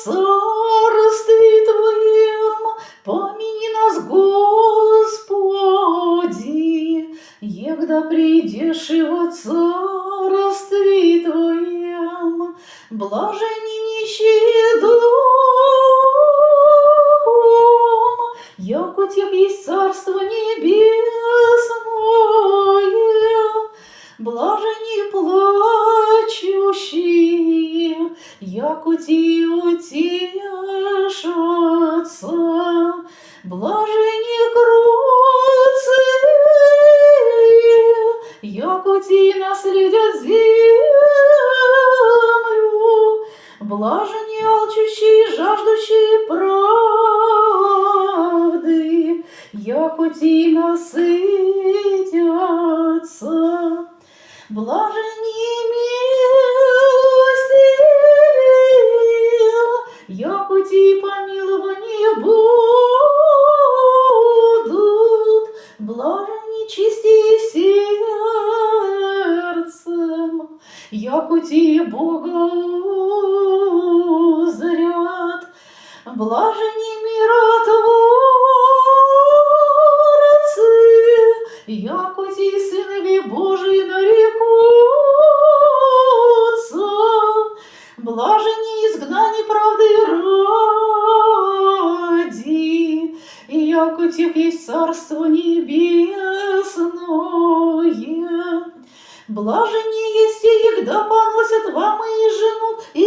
царстве Твоем, помяни нас, Господи, егда придешь и во царстве Твоем. Блажени нищие духом, яко тех есть царство небесное. Блажени плачущие, яко те утешатся. Блажени кроткие, яко те наследят землю. Блажени алчущие и жаждущие правды, яко те насытятся. Блажени милостивые, яко те помилования будут. Блажени чистые сердцем, яко те Бога узрят. Блажени миротворцы, яко те сынови Божии нарекутся. Блажени изгнани правды ради, яко тех есть царство небесное. Блажени есть те, егда поносят вам и женут, и